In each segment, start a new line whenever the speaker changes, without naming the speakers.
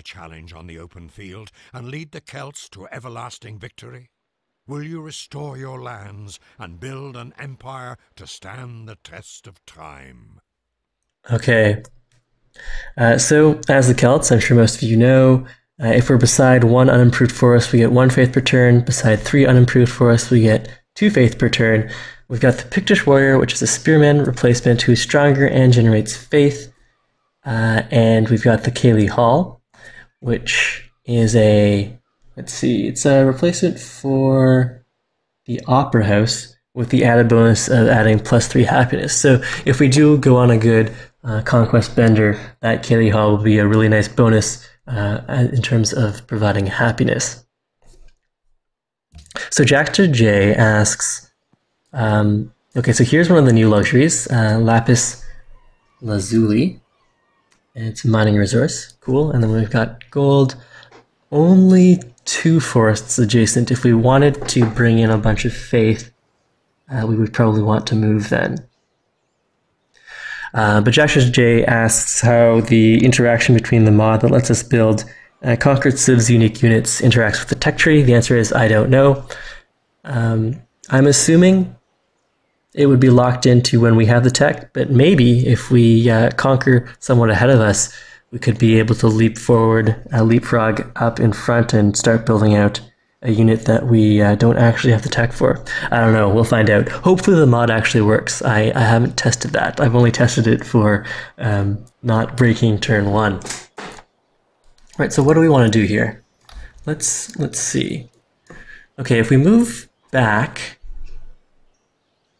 challenge on the open field and lead the Celts to everlasting victory? Will you restore your lands and build an empire to stand the test of time?
Okay. So, as the Celts, I'm sure most of you know, if we're beside one unimproved forest, we get 1 faith per turn. Beside 3 unimproved forests, we get 2 faith per turn. We've got the Pictish Warrior, which is a spearman replacement who's stronger and generates faith. And we've got the Cayley Hall, which is it's a replacement for the Opera House with the added bonus of adding +3 happiness. So if we do go on a good conquest bender, that Cayley Hall will be a really nice bonus in terms of providing happiness. So Jackster J asks, okay, so here's one of the new luxuries, lapis lazuli. And it's a mining resource, cool. And then we've got gold, only 2 forests adjacent. If we wanted to bring in a bunch of faith, we would probably want to move then. But Joshua J asks how the interaction between the mod that lets us build Conquered Civ's unique units interacts with the tech tree. The answer is I don't know. I'm assuming it would be locked into when we have the tech, but maybe if we conquer someone ahead of us, we could be able to leapfrog up in front and start building out a unit that we don't actually have the tech for. I don't know, we'll find out. Hopefully the mod actually works. I haven't tested that. I've only tested it for not breaking turn 1. Right, so what do we want to do here? Let's see. Okay, if we move back,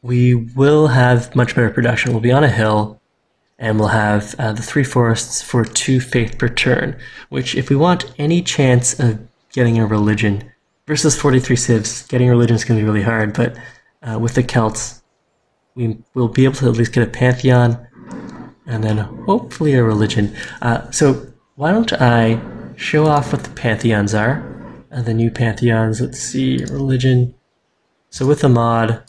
we will have much better production. We'll be on a hill, and we'll have the 3 forests for 2 faith per turn, which if we want any chance of getting a religion, versus 43 civs, getting a religion is going to be really hard, but with the Celts, we will be able to at least get a Pantheon, and then hopefully a religion. So why don't I show off what the Pantheons are, the new Pantheons. Let's see, religion. So with the mod,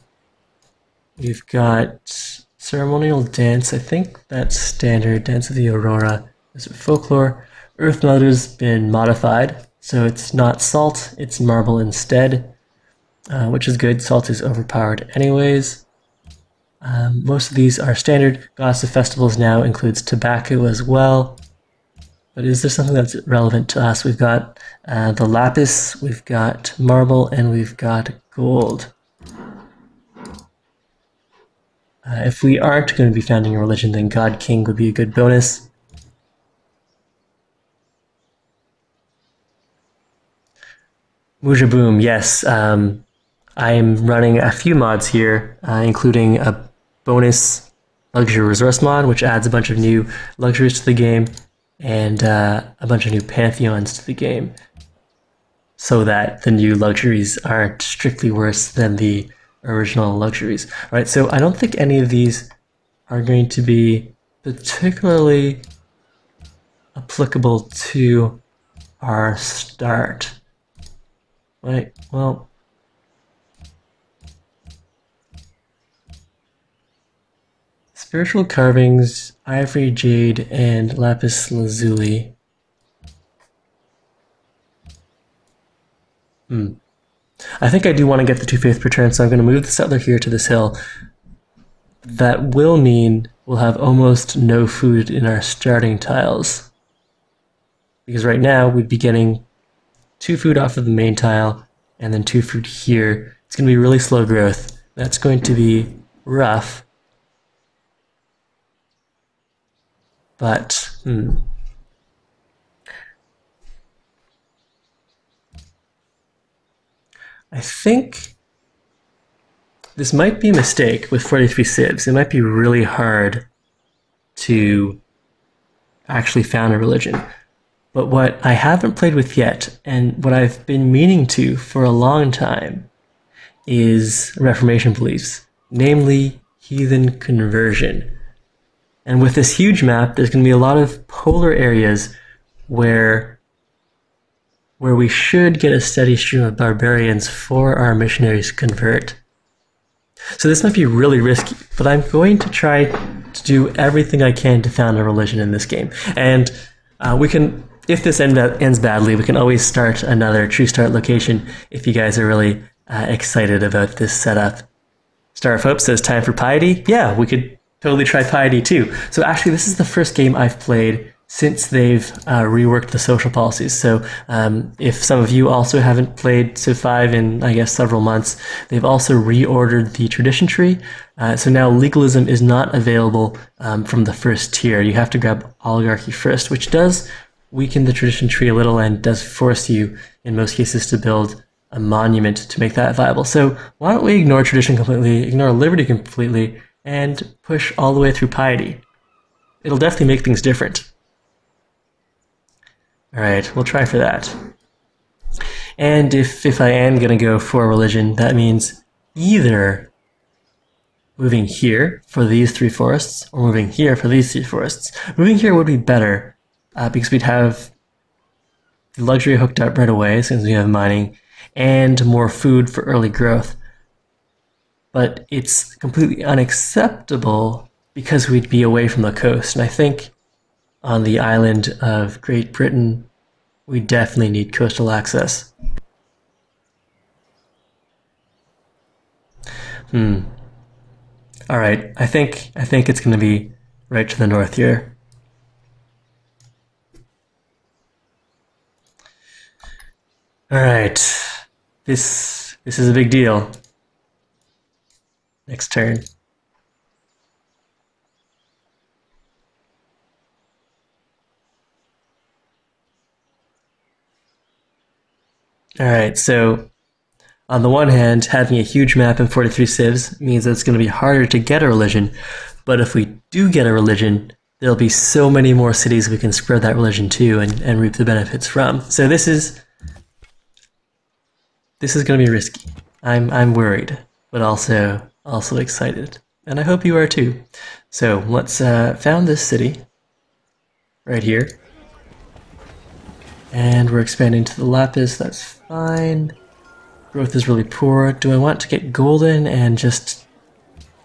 we've got ceremonial dance. I think that's standard. Dance of the Aurora. Is it folklore? Earth Mother's been modified, so it's not salt, it's marble instead, which is good. Salt is overpowered anyways. Most of these are standard. Goddess of Festivals now includes tobacco as well. But is there something that's relevant to us? We've got the lapis, we've got marble, and we've got gold. If we aren't going to be founding a religion, then God King would be a good bonus. Mujaboom, yes. I'm running a few mods here, including a bonus luxury resource mod, which adds a bunch of new luxuries to the game, and a bunch of new pantheons to the game, so that the new luxuries aren't strictly worse than the original luxuries. All right, so I don't think any of these are going to be particularly applicable to our start. Right, well, spiritual carvings, ivory, jade, and lapis lazuli. I think I do want to get the 2 faith per turn, so I'm going to move the settler here to this hill. That will mean we'll have almost no food in our starting tiles. Because right now we'd be getting 2 food off of the main tile, and then 2 food here. It's going to be really slow growth. That's going to be rough. But, I think this might be a mistake with 43 civs. It might be really hard to actually found a religion. But what I haven't played with yet, and what I've been meaning to for a long time, is Reformation beliefs, namely heathen conversion. And with this huge map, there's going to be a lot of polar areas where we should get a steady stream of barbarians for our missionaries to convert. So this might be really risky, but I'm going to try to do everything I can to found a religion in this game. And we can if this ends badly, we can always start another true start location if you guys are really excited about this setup. Star of Hope says time for Piety. Yeah, we could totally try Piety too. So actually, this is the first game I've played since they've reworked the social policies. So if some of you also haven't played Civ5 in, I guess, several months, they've also reordered the tradition tree. So now legalism is not available from the first tier. You have to grab oligarchy first, which does weaken the tradition tree a little and does force you, in most cases, to build a monument to make that viable. So why don't we ignore tradition completely, ignore liberty completely, and push all the way through piety? It'll definitely make things different. All right, we'll try for that. And if I am going to go for religion, that means either moving here for these 3 forests or moving here for these 3 forests. Moving here would be better because we'd have the luxury hooked up right away since we have mining and more food for early growth. But it's completely unacceptable because we'd be away from the coast. And I think on the island of Great Britain, we definitely need coastal access. All right, I think it's going to be right to the north here. All right, this is a big deal. Next turn. All right, so on the one hand, having a huge map in 43 civs means that it's going to be harder to get a religion, but if we do get a religion, there'll be so many more cities we can spread that religion to and reap the benefits from. So this is going to be risky. I'm worried, but also excited, and I hope you are too. So let's found this city right here. And we're expanding to the Lapis, that's fine. Growth is really poor. Do I want to get golden and just,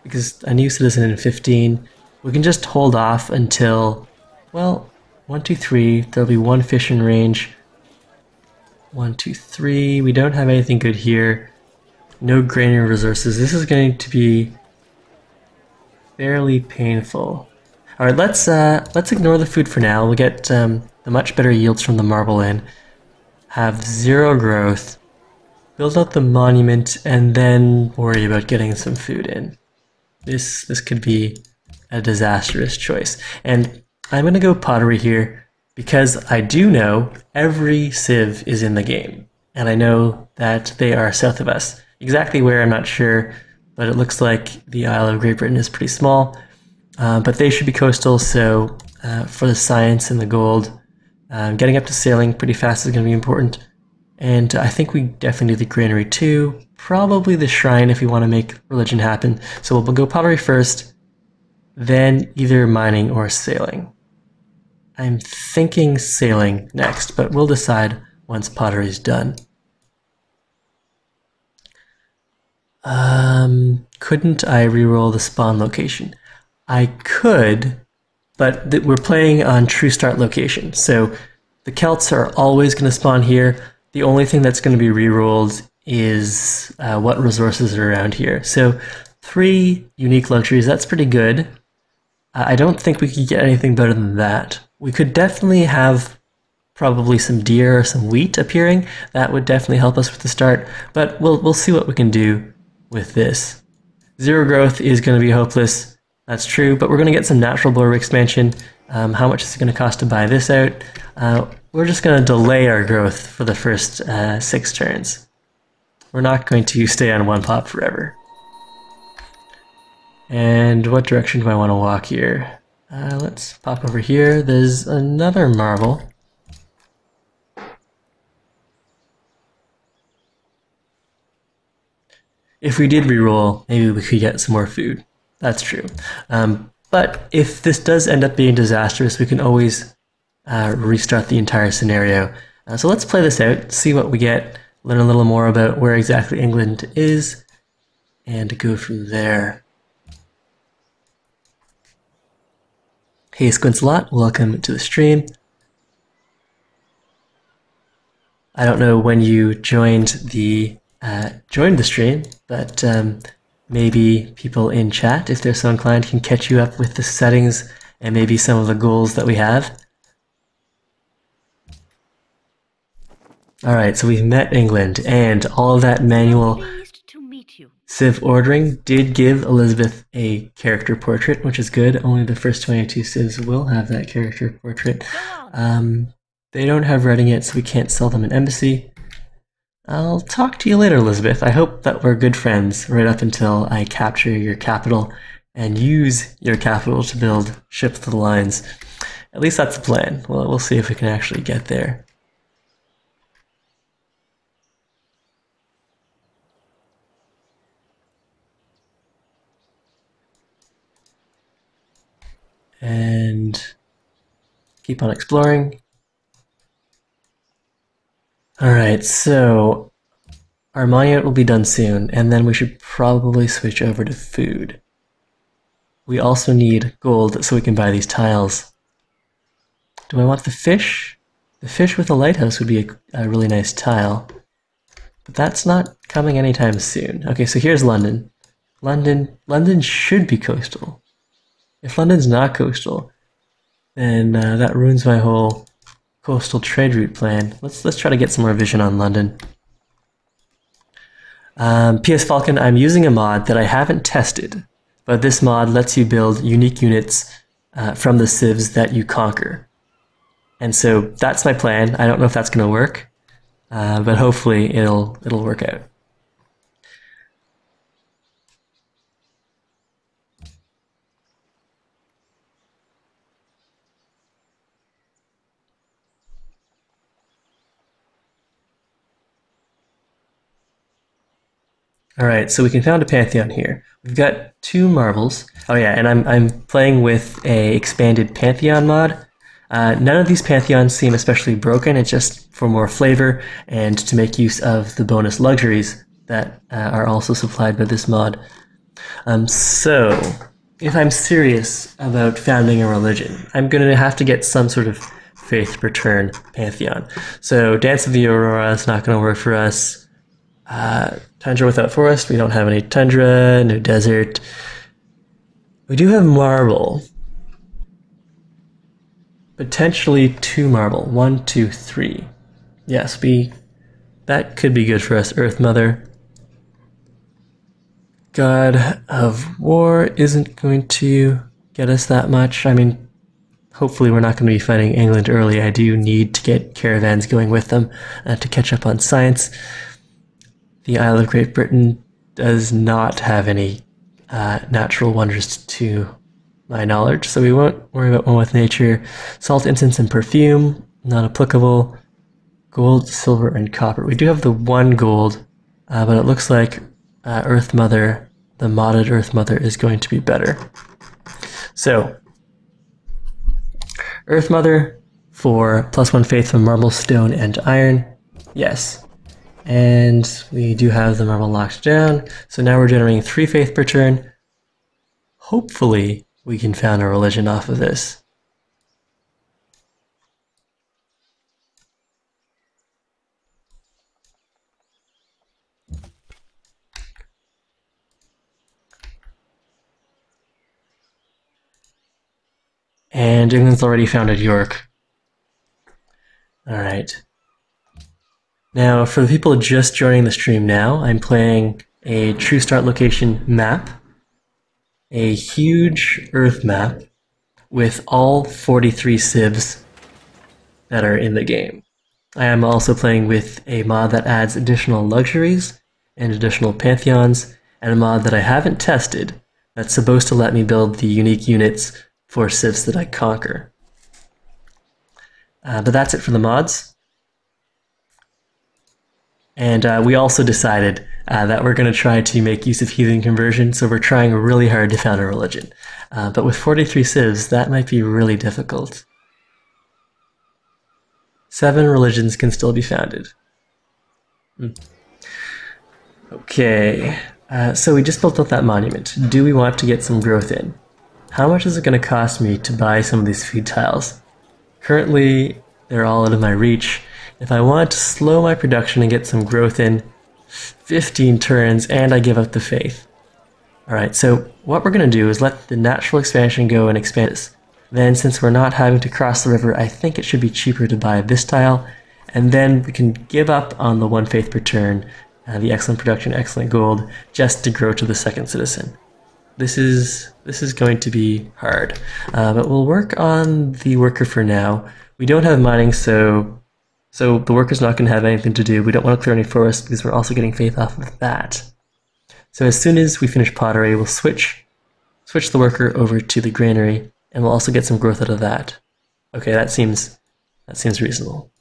because a new citizen in 15, we can just hold off until, well, 1, 2, 3, there'll be 1 fish in range. 1, 2, 3, we don't have anything good here. No granary resources. This is going to be fairly painful. All right, let's ignore the food for now. We'll get the much better yields from the marble in. Have 0 growth. Build out the monument and then worry about getting some food in. This could be a disastrous choice. And I'm going to go pottery here because I do know every civ is in the game. And I know that they are south of us. Exactly where, I'm not sure, but it looks like the Isle of Great Britain is pretty small. But they should be coastal, so for the science and the gold, getting up to sailing pretty fast is going to be important. And I think we definitely do the granary too, probably the shrine if we want to make religion happen. So we'll go pottery first, then either mining or sailing. I'm thinking sailing next, but we'll decide once pottery's done. Couldn't I reroll the spawn location? I could, but we're playing on true start location. So the Celts are always going to spawn here. The only thing that's going to be rerolled is what resources are around here. So 3 unique luxuries, that's pretty good. I don't think we could get anything better than that. We could definitely have probably some deer or some wheat appearing. That would definitely help us with the start, but we'll see what we can do with this. 0 growth is going to be hopeless. That's true, but we're going to get some natural border expansion. How much is it going to cost to buy this out? We're just going to delay our growth for the first 6 turns. We're not going to stay on 1 pop forever. And what direction do I want to walk here? Let's pop over here. There's another marble. If we did reroll, maybe we could get some more food. That's true. But if this does end up being disastrous, we can always restart the entire scenario. So let's play this out, see what we get, learn a little more about where exactly England is, and go from there. Hey Squints a lot, welcome to the stream. I don't know when you joined the stream, but maybe people in chat, if they're so inclined, can catch you up with the settings and maybe some of the goals that we have. Alright, so we've met England, and all of that manual Civ ordering did give Elizabeth a character portrait, which is good. Only the first 22 Civs will have that character portrait. They don't have writing yet, so we can't sell them an embassy. I'll talk to you later, Elizabeth. I hope that we're good friends right up until I capture your capital and use your capital to build ships to the lines. At least that's the plan. Well, we'll see if we can actually get there. And keep on exploring. Alright, so our monument will be done soon, and then we should probably switch over to food. We also need gold so we can buy these tiles. Do I want the fish? The fish with a lighthouse would be a really nice tile. But that's not coming anytime soon. Okay, so here's London. London should be coastal. If London's not coastal, then that ruins my whole coastal trade route plan. Let's try to get some more vision on London. PS Falcon, I'm using a mod that I haven't tested, but this mod lets you build unique units from the civs that you conquer. And so that's my plan. I don't know if that's going to work, but hopefully it'll work out. Alright, so we can found a Pantheon here. We've got 2 marbles. Oh yeah, and I'm playing with a expanded Pantheon mod. None of these Pantheons seem especially broken, it's just for more flavor and to make use of the bonus luxuries that are also supplied by this mod. So, if I'm serious about founding a religion, I'm going to have to get some sort of faith return Pantheon. So, Dance of the Aurora is not going to work for us. Tundra without forest, we don't have any tundra, no desert. We do have marble. Potentially 2 marble. 1, 2, 3. Yes, that could be good for us. Earth Mother. God of War isn't going to get us that much. I mean, hopefully we're not going to be fighting England early. I do need to get caravans going with them to catch up on science. The Isle of Great Britain does not have any natural wonders to my knowledge, so we won't worry about one with nature. Salt, incense, and perfume, not applicable. Gold, silver, and copper. We do have the 1 gold, but it looks like Earth Mother, the modded Earth Mother, is going to be better. So, Earth Mother for +1 faith from marble, stone, and iron. Yes. And we do have the marble locked down. So now we're generating 3 faith per turn. Hopefully, we can found a religion off of this. And England's already founded York. Alright. Now, for the people just joining the stream now, I'm playing a true start location map, a huge Earth map with all 43 civs that are in the game. I am also playing with a mod that adds additional luxuries and additional pantheons, and a mod that I haven't tested that's supposed to let me build the unique units for civs that I conquer. But that's it for the mods. And we also decided that we're going to try to make use of heathen conversion, so we're trying really hard to found a religion. But with 43 civs, that might be really difficult. 7 religions can still be founded. Okay, so we just built up that monument. Do we want to get some growth in? How much is it going to cost me to buy some of these food tiles? Currently, they're all out of my reach, If I want to slow my production and get some growth in, 15 turns, and I give up the faith. Alright, so what we're going to do is let the natural expansion go and expand this. Then, since we're not having to cross the river, I think it should be cheaper to buy this tile, and then we can give up on the 1 faith per turn, the excellent production, excellent gold, just to grow to the second citizen. This is going to be hard, but we'll work on the worker for now. We don't have mining, so the worker's not going to have anything to do. We don't want to clear any forests because we're also getting faith off of that. So as soon as we finish pottery, we'll switch the worker over to the granary, and we'll also get some growth out of that. Okay, that seems reasonable.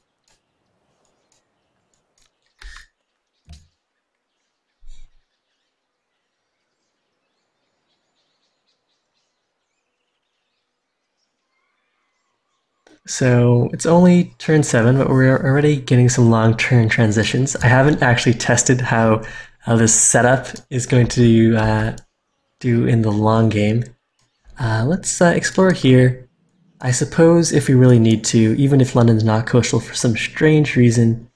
So it's only turn 7, but we're already getting some long turn transitions. I haven't actually tested how this setup is going to do in the long game. Let's explore here. I suppose if we really need to, even if London's not coastal for some strange reason.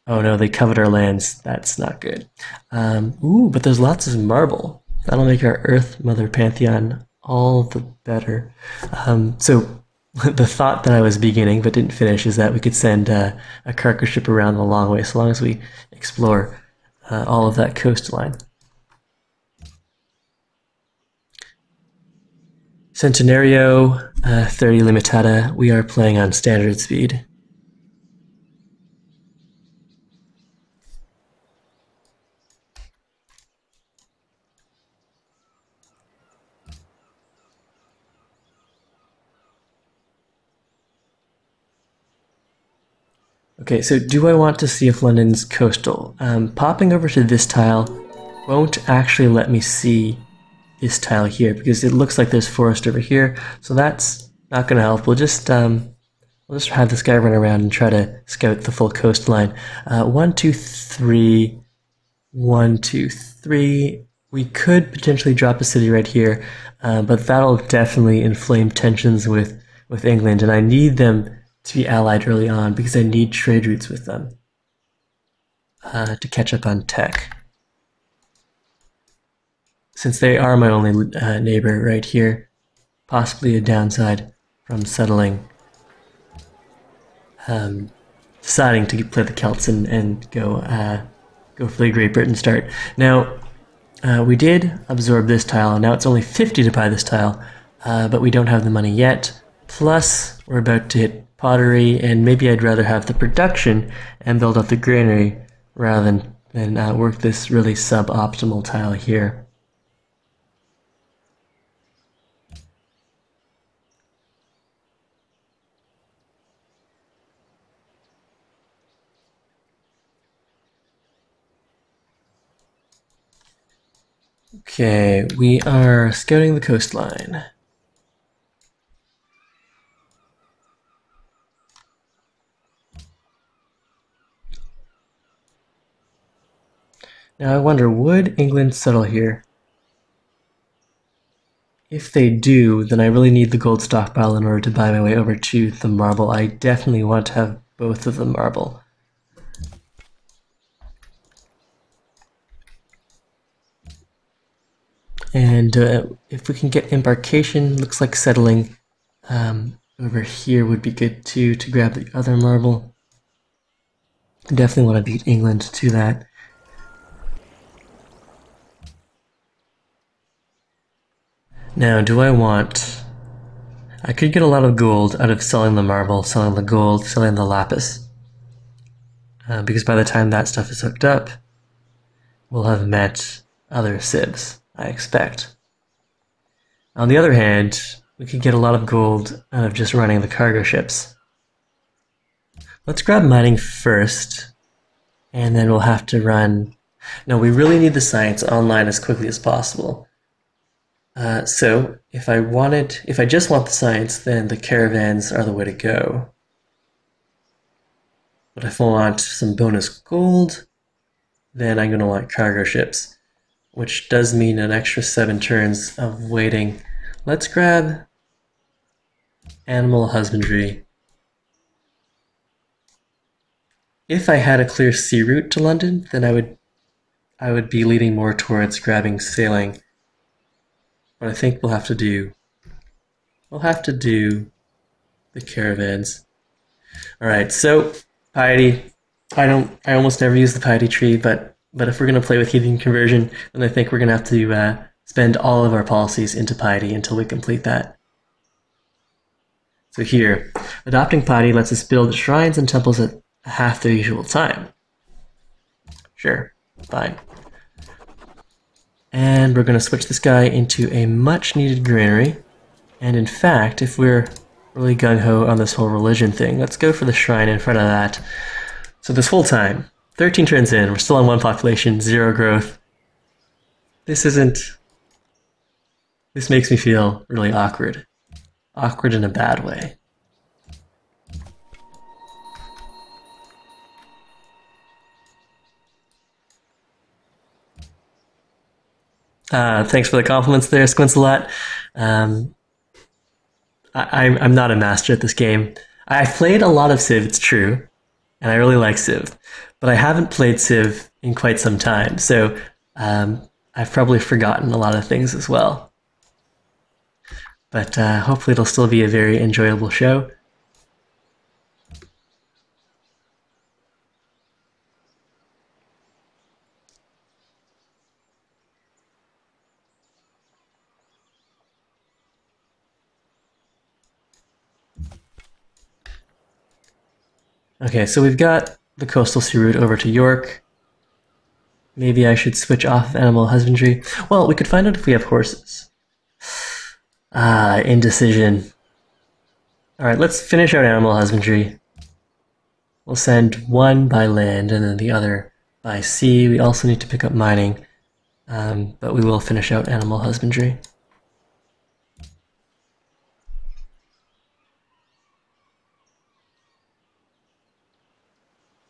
Oh no, they covet our lands. That's not good. Ooh, but there's lots of marble. That'll make our Earth Mother Pantheon all the better. So the thought that I was beginning but didn't finish is that we could send a cargo ship around the long way, so long as we explore all of that coastline. Centenario, 30 Limitada, we are playing on standard speed. Okay, so do I want to see if London's coastal? Popping over to this tile won't actually let me see this tile here because it looks like there's forest over here, so that's not going to help. We'll just have this guy run around and try to scout the full coastline. 1, 2, 3, 1, 2, 3. We could potentially drop a city right here, but that'll definitely inflame tensions with England, and I need them to be allied early on because I need trade routes with them to catch up on tech. Since they are my only neighbor right here, possibly a downside from settling, deciding to play the Celts and go for the Great Britain start. Now, we did absorb this tile, and now it's only 50 to buy this tile, but we don't have the money yet. Plus, we're about to hit pottery, and maybe I'd rather have the production and build up the granary rather than work this really suboptimal tile here. Okay, we are scouting the coastline. Now I wonder, would England settle here? If they do, then I really need the gold stockpile in order to buy my way over to the marble. I definitely want to have both of the marble. And if we can get embarkation, looks like settling over here would be good too, to grab the other marble. Definitely want to beat England to that. Now, do I want... I could get a lot of gold out of selling the marble, selling the gold, selling the lapis. Because by the time that stuff is hooked up, we'll have met other civs, I expect. On the other hand, we could get a lot of gold out of just running the cargo ships. Let's grab mining first, and then we'll have to run... No, we really need the science online as quickly as possible. So, if I just want the science, then the caravans are the way to go. But if I want some bonus gold, then I'm going to want cargo ships, which does mean an extra 7 turns of waiting. Let's grab animal husbandry. if I had a clear sea route to London, then I would be leaning more towards grabbing sailing. But I think we'll have to do the caravans. All right, so piety. I almost never use the piety tree, but if we're gonna play with heathen conversion, then I think we're gonna have to spend all of our policies into piety until we complete that. So here, adopting piety lets us build shrines and temples at half their usual time. Sure, fine. And we're gonna switch this guy into a much needed granary. And in fact, if we're really gung-ho on this whole religion thing, let's go for the shrine in front of that. So this whole time, 13 turns in, we're still on 1 population, 0 growth. This makes me feel really awkward. Awkward in a bad way. Thanks for the compliments there, Squincelot. I'm not a master at this game. I've played a lot of Civ, it's true, and I really like Civ, but I haven't played Civ in quite some time, so I've probably forgotten a lot of things as well. But hopefully it'll still be a very enjoyable show. Okay, so we've got the coastal sea route over to York. Maybe I should switch off of animal husbandry. Well, we could find out if we have horses. Indecision. Alright, let's finish out animal husbandry. We'll send one by land and then the other by sea. We also need to pick up mining, but we will finish out animal husbandry.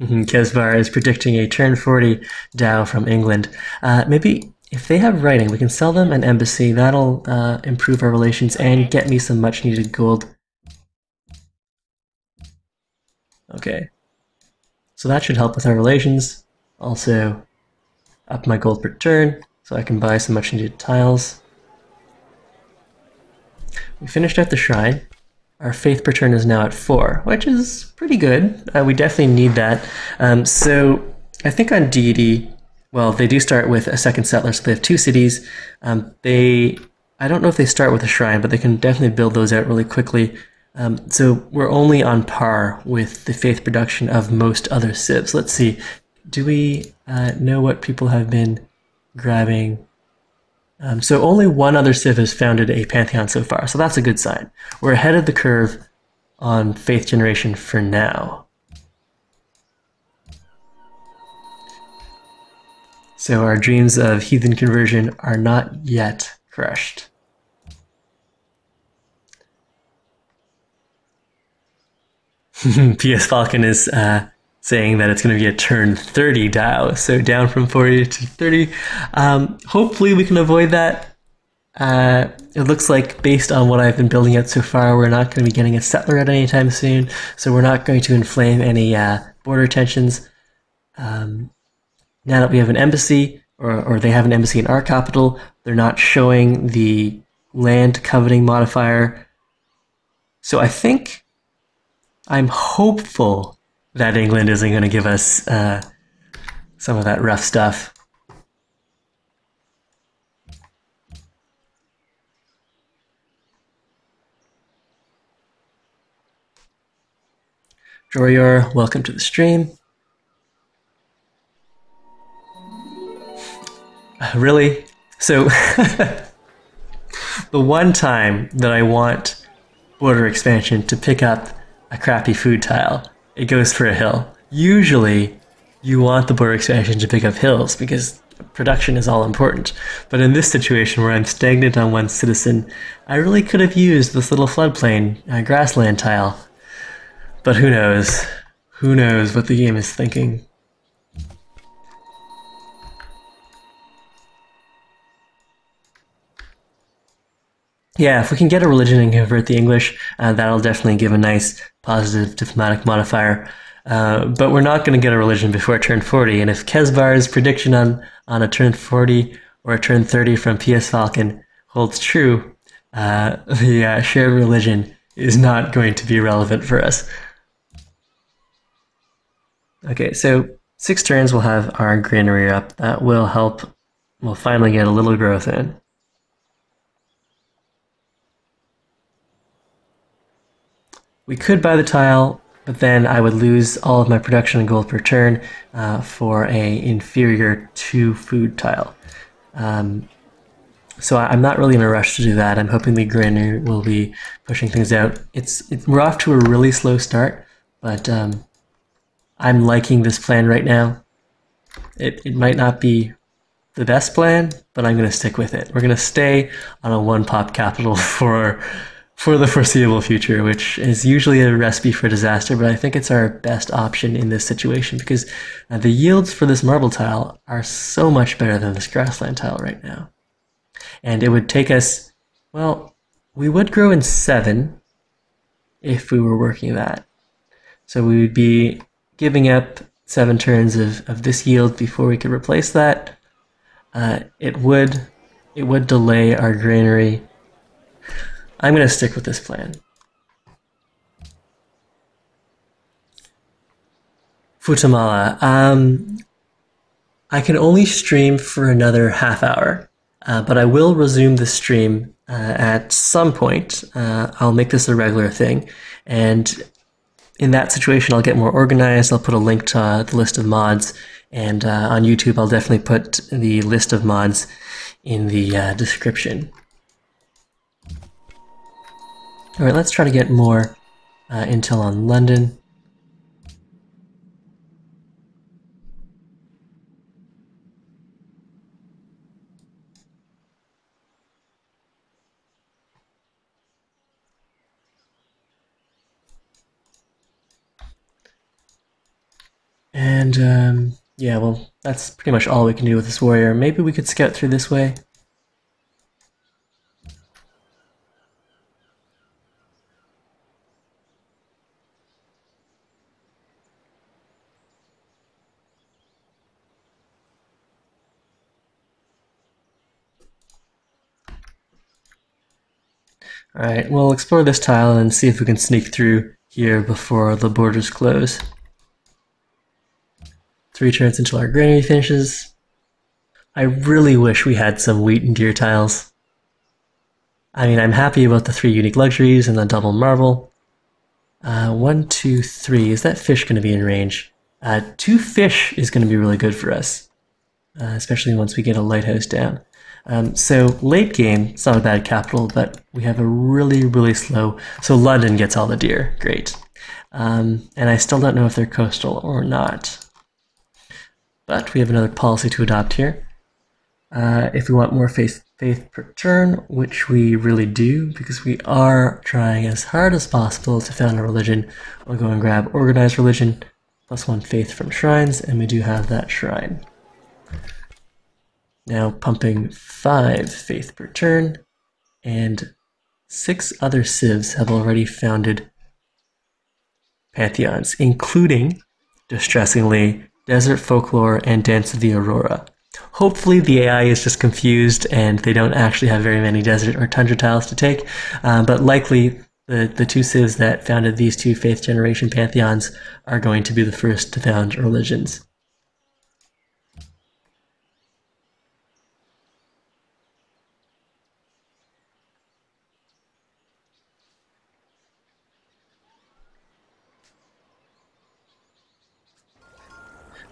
Kesvar is predicting a turn 40 Dow from England. Maybe if they have writing, we can sell them an embassy. That'll improve our relations and get me some much needed gold. Okay. So that should help with our relations. Also, up my gold per turn so I can buy some much needed tiles. We finished out the shrine. Our faith per turn is now at 4, which is pretty good. We definitely need that. So I think on deity, well, they do start with a second settler, so they have 2 cities. I don't know if they start with a shrine, but they can definitely build those out really quickly. So we're only on par with the faith production of most other civs. Let's see. Do we know what people have been grabbing? So only one other civ has founded a Pantheon so far, so that's a good sign. We're ahead of the curve on faith generation for now. So our dreams of heathen conversion are not yet crushed. PS Falcon is saying that it's going to be a turn 30 Dow, so down from 40 to 30. Hopefully we can avoid that. It looks like, based on what I've been building out so far, we're not going to be getting a settler at any time soon, so we're not going to inflame any border tensions. Now that we have an embassy, or they have an embassy in our capital, they're not showing the land coveting modifier. So I think I'm hopeful that England isn't going to give us some of that rough stuff. Jorior, welcome to the stream. Really? So, the one time that I want border expansion to pick up a crappy food tile, it goes for a hill. Usually, you want the border expansion to pick up hills because production is all important. But in this situation where I'm stagnant on 1 citizen, I really could have used this little floodplain grassland tile. But who knows? Who knows what the game is thinking? Yeah, if we can get a religion and convert the English, that'll definitely give a nice positive diplomatic modifier. But we're not going to get a religion before turn 40. And if Kesbar's prediction on a turn 40 or a turn 30 from PS Falcon holds true, the shared religion is not going to be relevant for us. Okay, so 6 turns we'll have our granary up. That will help. We'll finally get a little growth in. We could buy the tile, but then I would lose all of my production and gold per turn for a inferior 2 food tile. So I'm not really in a rush to do that. I'm hoping the granary will be pushing things out. We're off to a really slow start, but I'm liking this plan right now. It might not be the best plan, but I'm going to stick with it. We're going to stay on a 1-pop capital for the foreseeable future, which is usually a recipe for disaster, but I think it's our best option in this situation because the yields for this marble tile are so much better than this grassland tile right now. And it would take us, well, we would grow in 7 if we were working that. So we would be giving up 7 turns of this yield before we could replace that. It would delay our granary. I'm going to stick with this plan. Futamala. I can only stream for another half hour, but I will resume the stream at some point. I'll make this a regular thing, and in that situation I'll get more organized. I'll put a link to the list of mods, and on YouTube I'll definitely put the list of mods in the description. Alright, let's try to get more intel on London. And yeah, well, that's pretty much all we can do with this warrior. Maybe we could scout through this way. Alright, we'll explore this tile and see if we can sneak through here before the borders close. 3 turns until our granary finishes. I really wish we had some wheat and deer tiles. I mean, I'm happy about the 3 unique luxuries and the double marble. 1, 2, 3. Is that fish going to be in range? 2 fish is going to be really good for us, especially once we get a lighthouse down. So late game, it's not a bad capital, but we have a really, really slow. So London gets all the deer. Great. And I still don't know if they're coastal or not. But we have another policy to adopt here. If we want more faith per turn, which we really do, because we are trying as hard as possible to found a religion, we'll go and grab organized religion, +1 faith from shrines, and we do have that shrine. Now pumping 5 faith per turn, and 6 other civs have already founded pantheons, including, distressingly, Desert Folklore and Dance of the Aurora. Hopefully the AI is just confused and they don't actually have very many desert or tundra tiles to take, but likely the 2 civs that founded these 2 faith generation pantheons are going to be the first to found religions.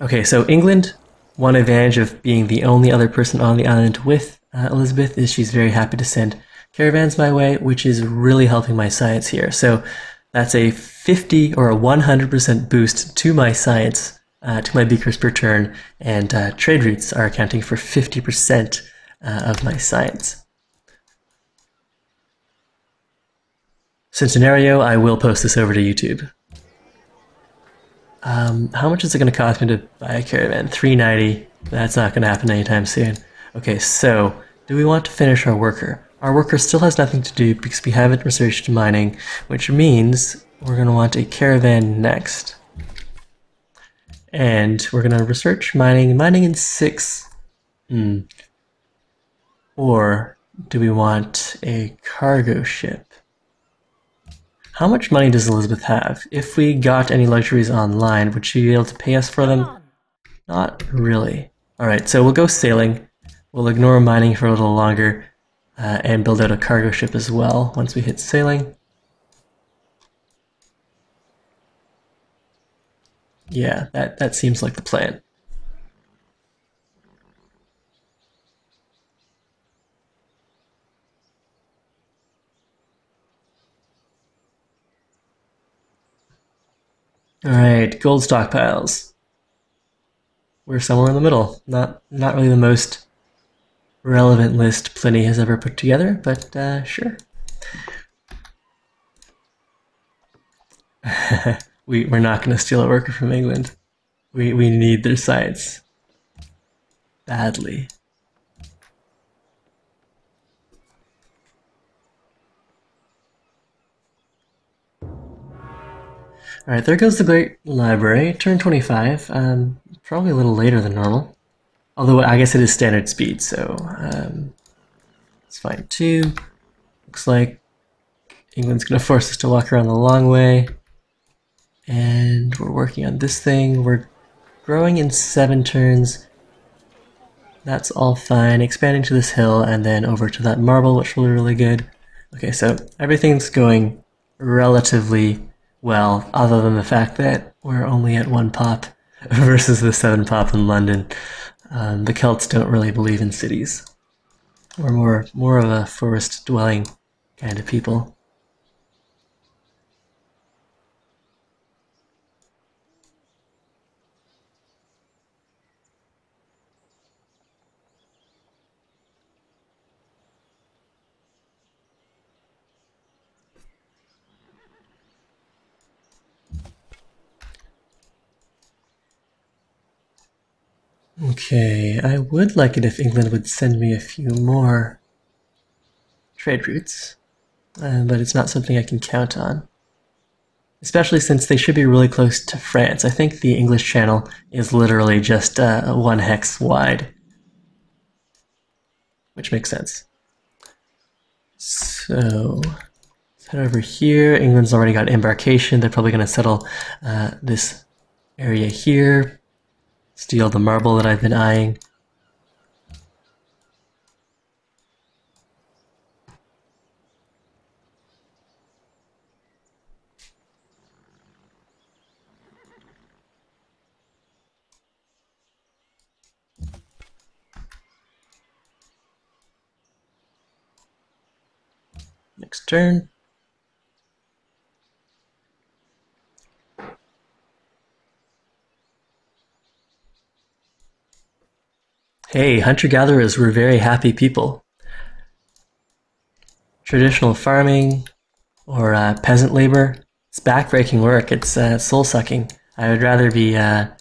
Okay, so England, one advantage of being the only other person on the island with Elizabeth is she's very happy to send caravans my way, which is really helping my science here. So that's a 50 or a 100% boost to my science, to my beakers per turn, and trade routes are accounting for 50% of my science. Centenario, I will post this over to YouTube. How much is it going to cost me to buy a caravan? $390. That's not going to happen anytime soon. Okay, so do we want to finish our worker? Our worker still has nothing to do because we haven't researched mining, which means we're going to want a caravan next. And we're going to research mining in 6. Or do we want a cargo ship? How much money does Elizabeth have? If we got any luxuries online, would she be able to pay us for them? Not really. Alright, so we'll go sailing. We'll ignore mining for a little longer and build out a cargo ship as well once we hit sailing. Yeah, that seems like the plan. Alright, gold stockpiles. We're somewhere in the middle. Not really the most relevant list Pliny has ever put together, but sure. We're not going to steal a worker from England. We need their sites. Badly. Alright, there goes the Great Library. Turn 25. Probably a little later than normal. Although I guess it is standard speed, so it's fine too. Looks like England's going to force us to walk around the long way. And we're working on this thing. We're growing in 7 turns. That's all fine. Expanding to this hill and then over to that marble, which will be really good. Okay, so everything's going relatively well, other than the fact that we're only at 1 pop versus the 7 pop in London. The Celts don't really believe in cities. We're more of a forest-dwelling kind of people. Okay, I would like it if England would send me a few more trade routes, but it's not something I can count on. Especially since they should be really close to France. I think the English Channel is literally just 1 hex wide, which makes sense. So, let's head over here. England's already got embarkation. They're probably going to settle this area here. Steal the marble that I've been eyeing. Next turn. Hey, hunter-gatherers were very happy people. Traditional farming or peasant labor, it's backbreaking work, it's soul-sucking. I would rather be in a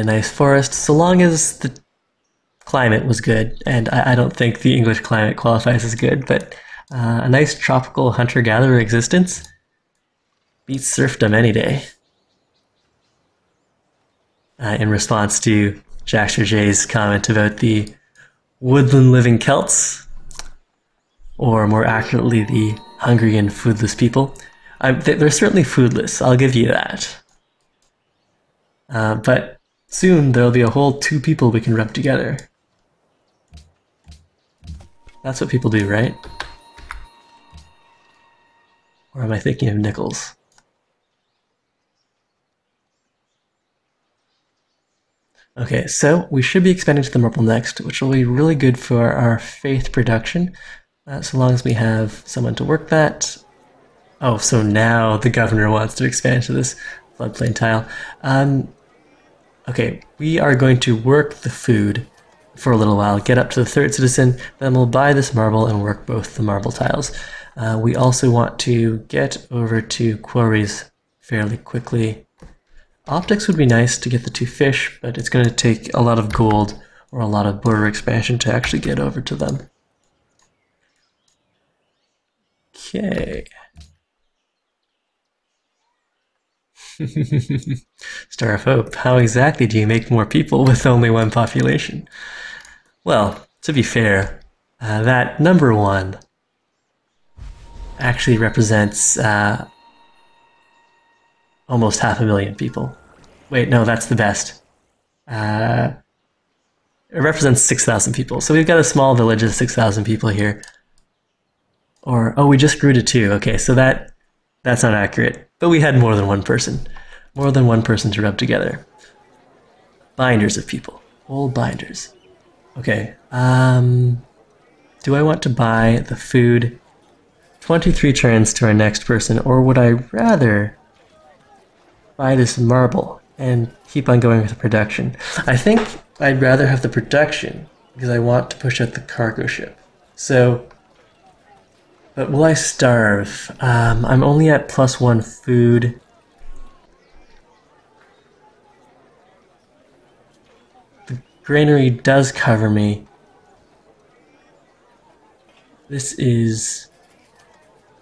nice forest, so long as the climate was good, and I don't think the English climate qualifies as good, but a nice tropical hunter-gatherer existence beats serfdom any day. In response to Jackster J's comment about the woodland living Celts, or more accurately, the hungry and foodless people. They're certainly foodless, I'll give you that. But soon there'll be a whole 2 people we can rub together. That's what people do, right? Or am I thinking of nickels? Okay, so we should be expanding to the marble next, which will be really good for our faith production, so long as we have someone to work that. Oh, so now the governor wants to expand to this floodplain tile. Okay, we are going to work the food for a little while, get up to the 3rd citizen, then we'll buy this marble and work both the marble tiles. We also want to get over to quarries fairly quickly. Optics would be nice to get the 2 fish, but it's going to take a lot of gold or a lot of border expansion to actually get over to them. Okay. Star of Hope. How exactly do you make more people with only one population? Well, to be fair, that number one actually represents almost 500,000 people. Wait, no, that's the best. It represents 6,000 people. So we've got a small village of 6,000 people here. Or, oh, we just grew to 2. Okay, so that's not accurate. But we had more than one person. More than one person to rub together. Binders of people. Old binders. Okay, do I want to buy the food 23 turns to our next person, or would I rather buy this marble and keep on going with the production? I think I'd rather have the production because I want to push out the cargo ship. So, but will I starve? I'm only at +1 food. The granary does cover me. This is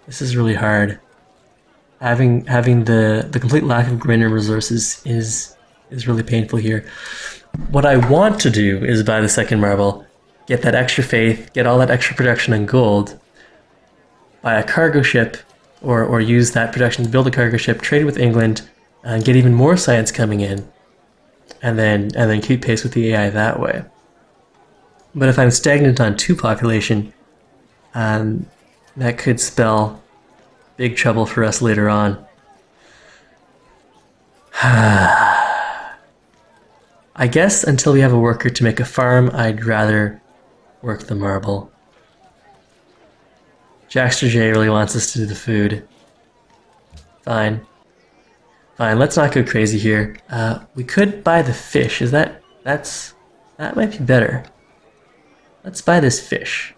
really hard. Having the complete lack of granary resources is really painful here. What I want to do is buy the second marble, get that extra faith, get all that extra production in gold, buy a cargo ship, or use that production to build a cargo ship, trade with England, and get even more science coming in, and then keep pace with the AI that way. But if I'm stagnant on 2 population, that could spell big trouble for us later on. I guess until we have a worker to make a farm, I'd rather work the marble. Jackster J really wants us to do the food. Fine. Fine, let's not go crazy here. We could buy the fish. That might be better. Let's buy this fish.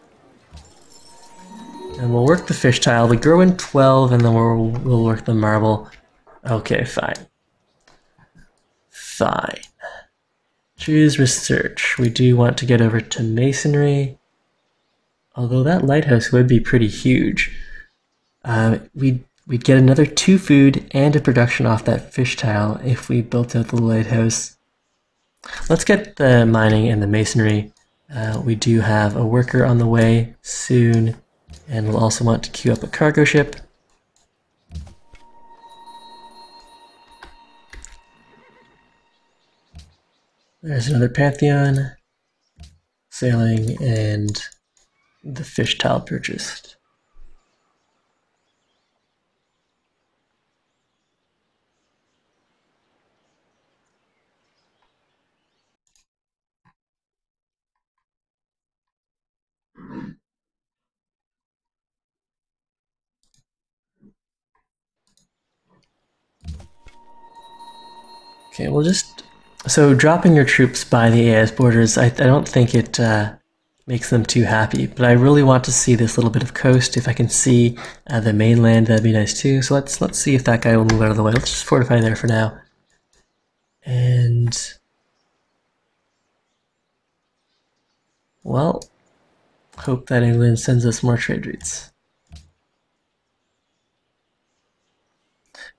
And we'll work the fish tile. We grow in 12 and then we'll work the marble. Okay, fine. Fine. Choose research. We do want to get over to masonry. Although that lighthouse would be pretty huge. We'd get another 2 food and a production off that fish tile if we built out the lighthouse. Let's get the mining and the masonry. We do have a worker on the way soon. And we'll also want to queue up a cargo ship. There's another Pantheon. Sailing and the fish tile purchased. Okay, we'll just... So dropping your troops by the AI's borders, I don't think it makes them too happy, but I really want to see this little bit of coast. If I can see the mainland, that'd be nice too. So let's see if that guy will move out of the way. Let's just fortify there for now. And... well, hope that England sends us more trade routes.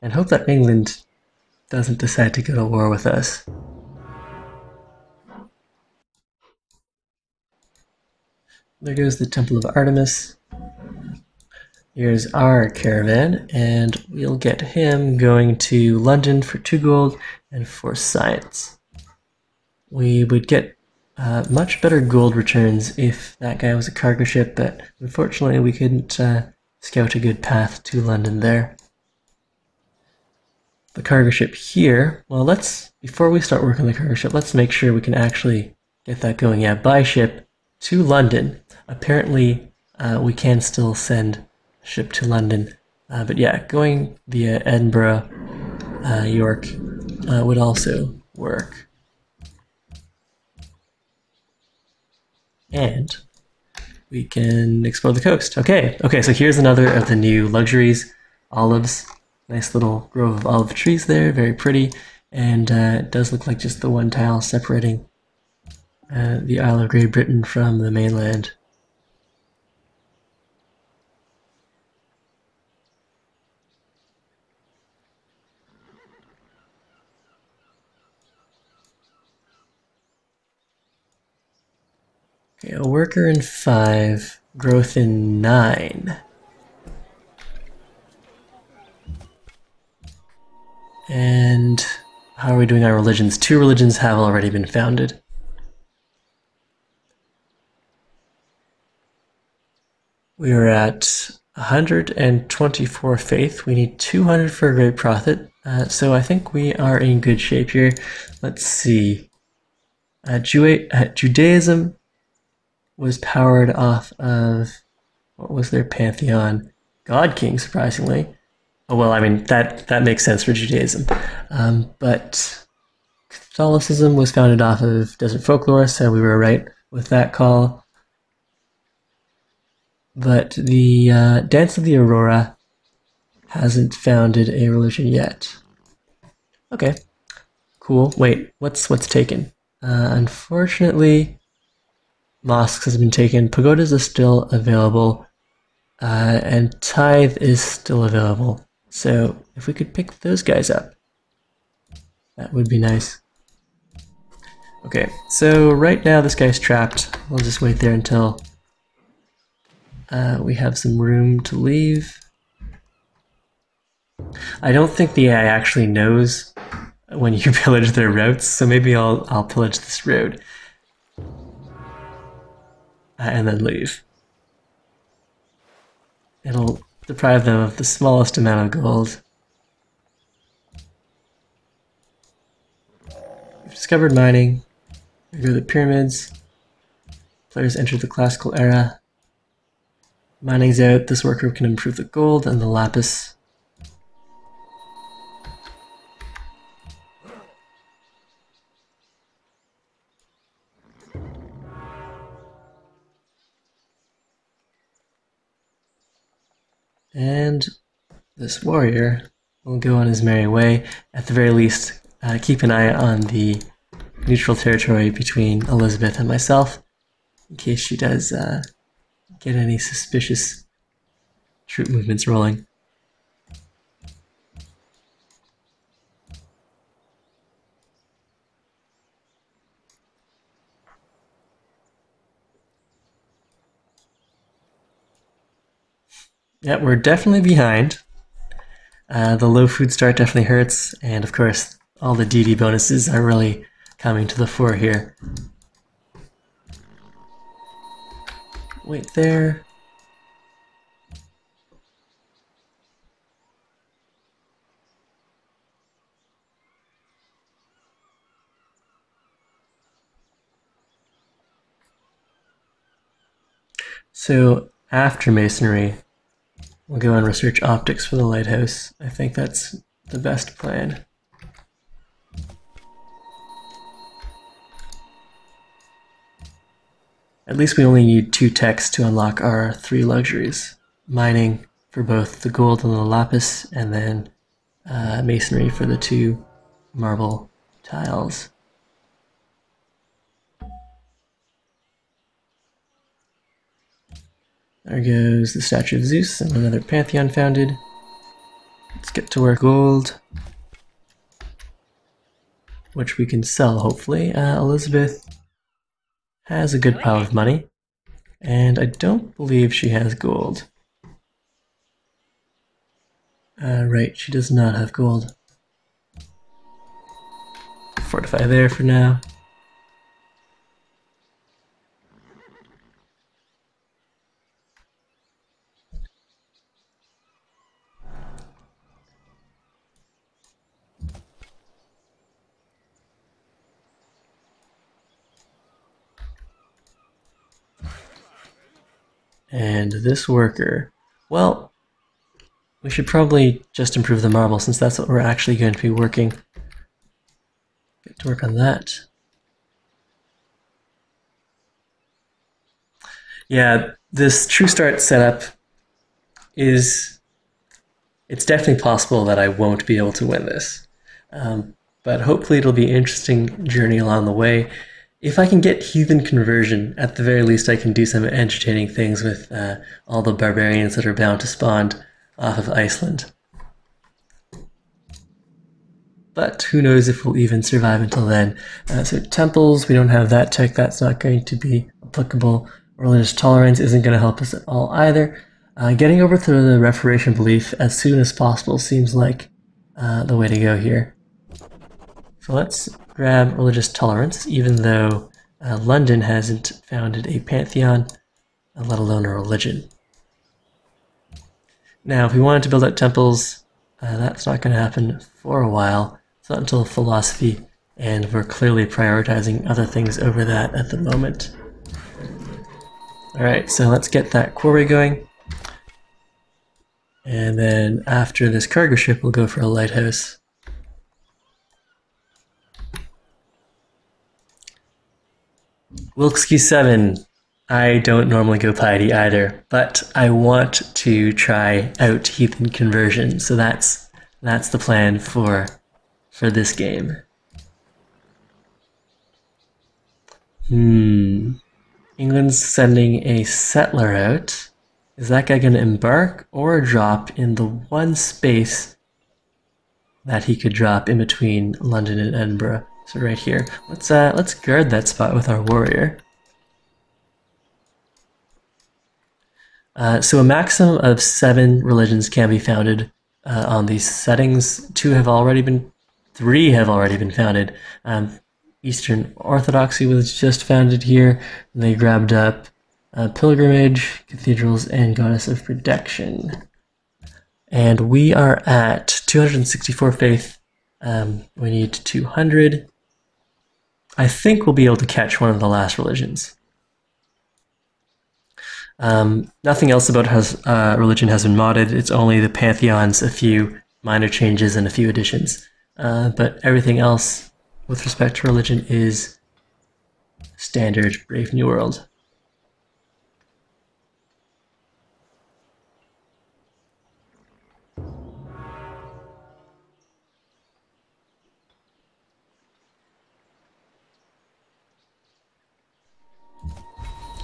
And hope that England doesn't decide to go to war with us. There goes the Temple of Artemis. Here's our caravan, and we'll get him going to London for 2 gold and for science. We would get much better gold returns if that guy was a cargo ship, but unfortunately we couldn't scout a good path to London there. The cargo ship here, well, before we start working on the cargo ship, let's make sure we can actually get that going. Yeah, buy ship to London. Apparently, we can still send a ship to London. But yeah, going via Edinburgh, York, would also work. And we can explore the coast. Okay, so here's another of the new luxuries. Olives. Nice little grove of olive trees there, very pretty. And it does look like just the one tile separating the Isle of Great Britain from the mainland. Okay, a worker in 5, growth in 9. And how are we doing on religions? 2 religions have already been founded. We are at 124 faith. We need 200 for a great prophet. So I think we are in good shape here. Let's see. Judaism was powered off of, what was their pantheon? God King, surprisingly. Oh, well, I mean, that makes sense for Judaism. But Catholicism was founded off of desert folklore, so we were right with that call. But the Dance of the Aurora hasn't founded a religion yet. Okay, cool. Wait, what's taken? Unfortunately, mosques has been taken. Pagodas are still available, and tithe is still available. So if we could pick those guys up, that would be nice. Okay, so right now this guy's trapped. We'll just wait there until we have some room to leave. I don't think the AI actually knows when you pillage their routes, so maybe I'll pillage this road and then leave. It'll deprive them of the smallest amount of gold. We've discovered mining. We go to the pyramids. Players enter the classical era. Mining's out. This worker can improve the gold and the lapis. And this warrior will go on his merry way. At the very least, keep an eye on the neutral territory between Elizabeth and myself, in case she does get any suspicious troop movements rolling. Yeah, we're definitely behind. The low food start definitely hurts, and of course, all the DD bonuses are really coming to the fore here. Wait there. So after masonry, we'll go and research optics for the lighthouse. I think that's the best plan. At least we only need 2 techs to unlock our 3 luxuries. Mining for both the gold and the lapis, and then masonry for the 2 marble tiles. There goes the statue of Zeus and another Pantheon founded. Let's get to our gold, which we can sell, hopefully. Elizabeth has a good pile of money, and I don't believe she has gold. Right, she does not have gold. Fortify there for now. And this worker, well, we should probably just improve the marble since that's what we're actually going to be working. Get to work on that. Yeah, this True Start setup it's definitely possible that I won't be able to win this. But hopefully it'll be an interesting journey along the way. If I can get heathen conversion, at the very least I can do some entertaining things with all the barbarians that are bound to spawn off of Iceland. But who knows if we'll even survive until then. So temples, we don't have that tech, that's not going to be a applicable. Religious tolerance isn't going to help us at all either. Getting over to the Reformation belief as soon as possible seems like the way to go here. So let's grab religious tolerance, even though London hasn't founded a pantheon, let alone a religion. Now, if we wanted to build out temples, that's not going to happen for a while. It's not until philosophy, and we're clearly prioritizing other things over that at the moment. Alright, so let's get that quarry going. And then after this cargo ship, we'll go for a lighthouse. Wilkesky 7. I don't normally go piety either, but I want to try out heathen conversion, so that's the plan for this game. England's sending a settler out. Is that guy going to embark or drop in the one space that he could drop in between London and Edinburgh? So right here. Let's guard that spot with our warrior. So a maximum of 7 religions can be founded on these settings. 3 have already been founded. Eastern Orthodoxy was just founded here. And they grabbed up pilgrimage, cathedrals, and goddess of protection. And we are at 264 faith. We need 200. I think we'll be able to catch one of the last religions. Nothing else about religion has been modded. It's only the pantheons, a few minor changes, and a few additions. But everything else with respect to religion is standard Brave New World.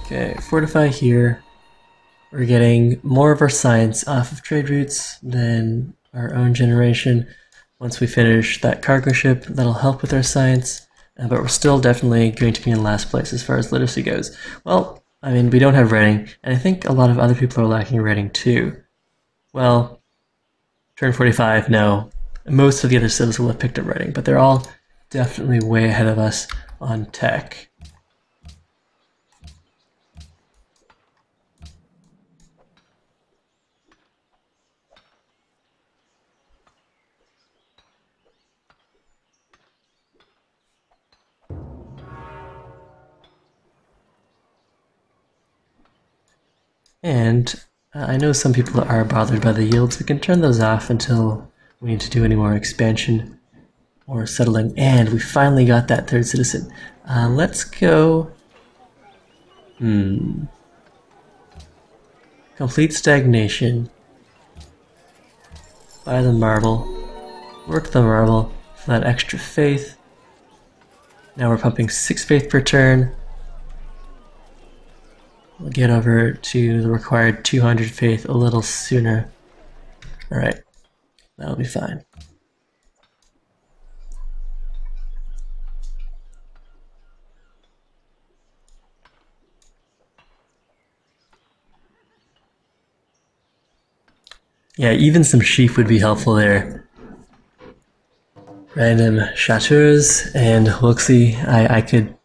Okay, fortify here. We're getting more of our science off of trade routes than our own generation. Once we finish that cargo ship, that'll help with our science, but we're still definitely going to be in last place as far as literacy goes. Well, I mean, we don't have writing, and I think a lot of other people are lacking writing too. Well, turn 45, no. Most of the other civs will have picked up writing, but they're all definitely way ahead of us on tech. And I know some people are bothered by the yields. We can turn those off until we need to do any more expansion or settling. And we finally got that third citizen. Let's go... Complete stagnation. Buy the marble. Work the marble for that extra faith. Now we're pumping 6 faith per turn. We'll get over to the required 200 faith a little sooner. Alright, that'll be fine. Yeah, even some sheep would be helpful there. Random chateaus and Wilkesy.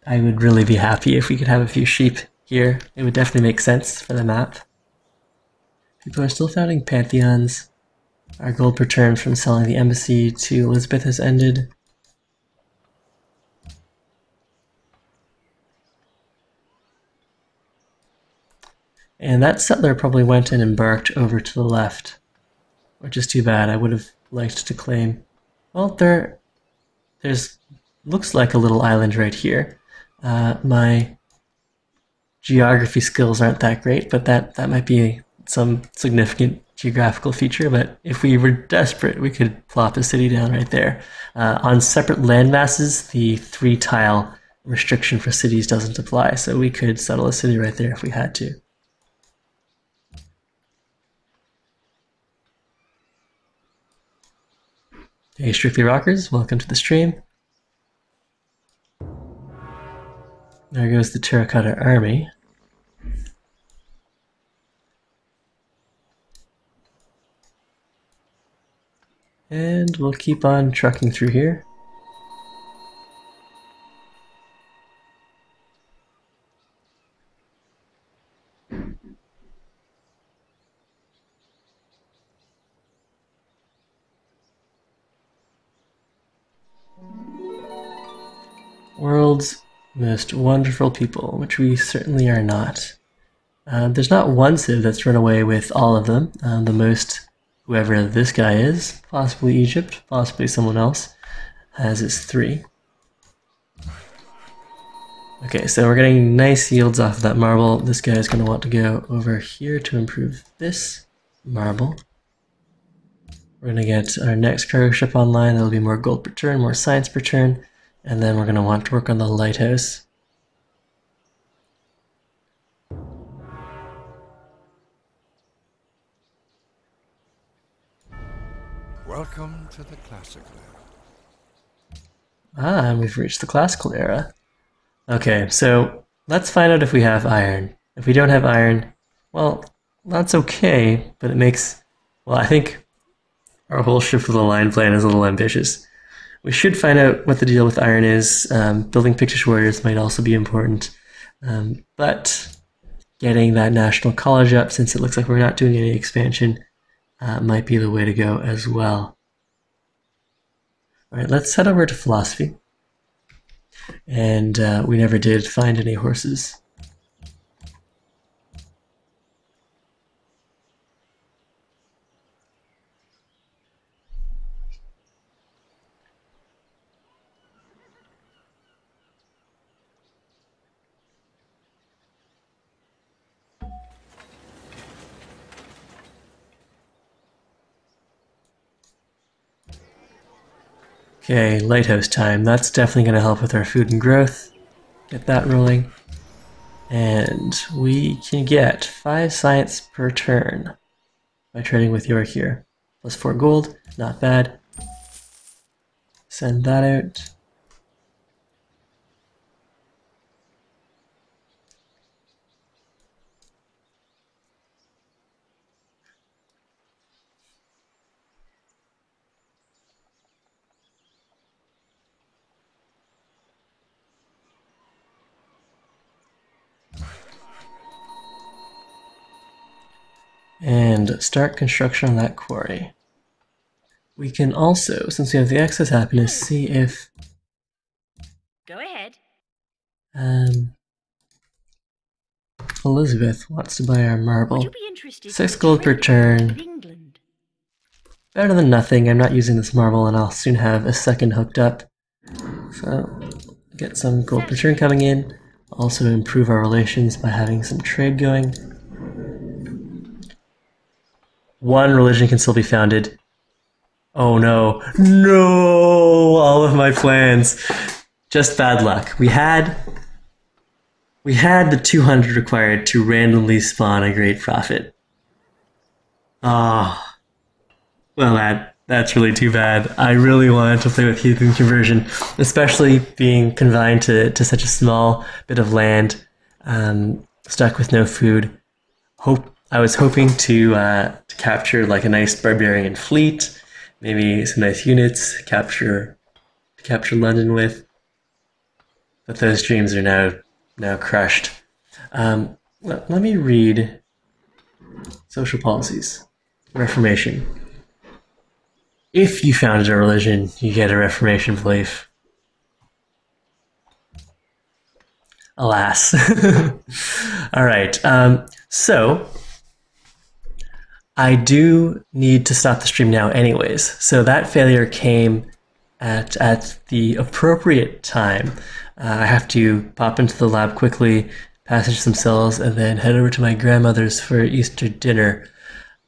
I would really be happy if we could have a few sheep here. It would definitely make sense for the map. People are still founding pantheons. Our gold per turn from selling the embassy to Elizabeth has ended. And that settler probably went and embarked over to the left, which is too bad. I would have liked to claim. Well, there's looks like a little island right here. My geography skills aren't that great, but that might be some significant geographical feature. But if we were desperate, we could plop a city down right there. On separate land masses, the 3-tile restriction for cities doesn't apply, so we could settle a city right there if we had to. Hey, Strictly Rockers, welcome to the stream. There goes the terracotta army. And we'll keep on trucking through here. World's most wonderful people, which we certainly are not. There's not one civ that's run away with all of them. The most, whoever this guy is, possibly Egypt, possibly someone else, has is 3. Okay, so we're getting nice yields off of that marble. This guy is going to want to go over here to improve this marble. We're going to get our next cargo ship online. That'll be more gold per turn, more science per turn. And then we're going to want to work on the lighthouse.
Welcome to the classical era.
Ah, and we've reached the classical era. Okay, so let's find out if we have iron. If we don't have iron, well, that's okay, but it makes... Well, I think our whole shift of the line plan is a little ambitious. We should find out what the deal with iron is. Building Pictish warriors might also be important. But getting that national college up, since it looks like we're not doing any expansion, might be the way to go as well. All right, let's head over to philosophy. And we never did find any horses. Okay, Lighthouse time. That's definitely going to help with our food and growth. Get that rolling. And we can get 5 science per turn by trading with York here. Plus 4 gold, not bad. Send that out. And start construction on that quarry. We can also, since we have the excess happiness, see if...
Go ahead.
Elizabeth wants to buy our marble.
Would you be interested
6
in
gold per
trading with
turn.
England?
Better than nothing. I'm not using this marble and I'll soon have a second hooked up. So, get some gold per turn coming in. Also improve our relations by having some trade going. 1 religion can still be founded. Oh no. No! All of my plans. Just bad luck. We had the 200 required to randomly spawn a great prophet. Ah. Well, that's really too bad. I really wanted to play with heathen conversion, especially being confined to such a small bit of land, stuck with no food. I was hoping to capture like a nice barbarian fleet, maybe some nice units, to capture London with. But those dreams are now crushed. Let me read social policies. Reformation. If you founded a religion, you get a Reformation belief. Alas. All right. So I do need to stop the stream now anyways. So that failure came at the appropriate time. I have to pop into the lab quickly, passage some cells, and then head over to my grandmother's for Easter dinner.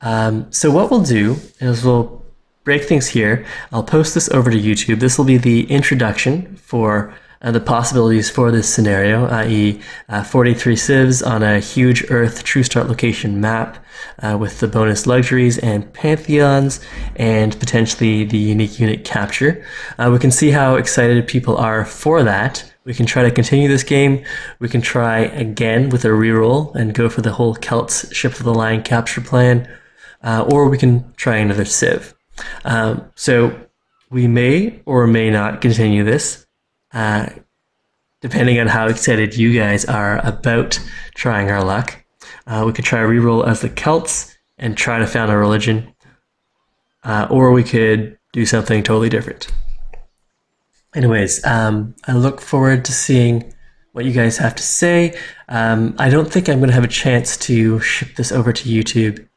So what we'll do is we'll break things here. I'll post this over to YouTube. This will be the introduction for the possibilities for this scenario, i.e. 43 civs on a huge Earth true start location map with the bonus luxuries and pantheons and potentially the unique unit capture. We can see how excited people are for that We can try to continue this game. We can try again with a reroll and go for the whole Celts Ship of the Line capture plan, or we can try another Civ. So we may or may not continue this, depending on how excited you guys are about trying our luck. We could try a reroll as the Celts and try to found a religion, or we could do something totally different. Anyways, I look forward to seeing what you guys have to say. I don't think I'm going to have a chance to ship this over to YouTube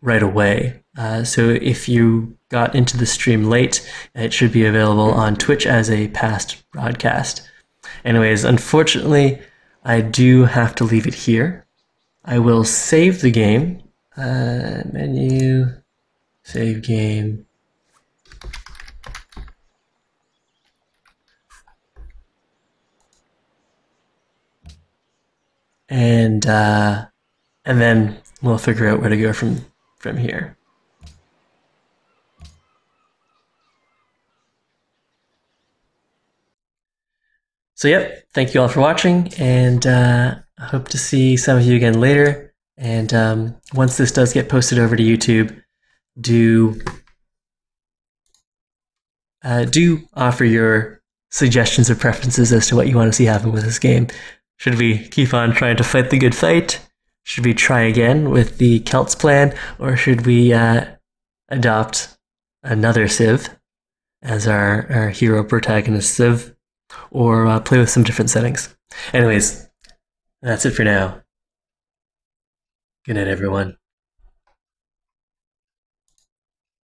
right away. So if you got into the stream late, it should be available on Twitch as a past broadcast. Anyways, unfortunately, I do have to leave it here. I will save the game. Menu, save game. And then we'll figure out where to go from here. So yep, thank you all for watching, and I hope to see some of you again later. And once this does get posted over to YouTube, do offer your suggestions or preferences as to what you want to see happen with this game. Should we keep on trying to fight the good fight? Should we try again with the Celts plan? Or should we adopt another Civ as our hero protagonist Civ? Or play with some different settings? Anyways, that's it for now. Good night, everyone.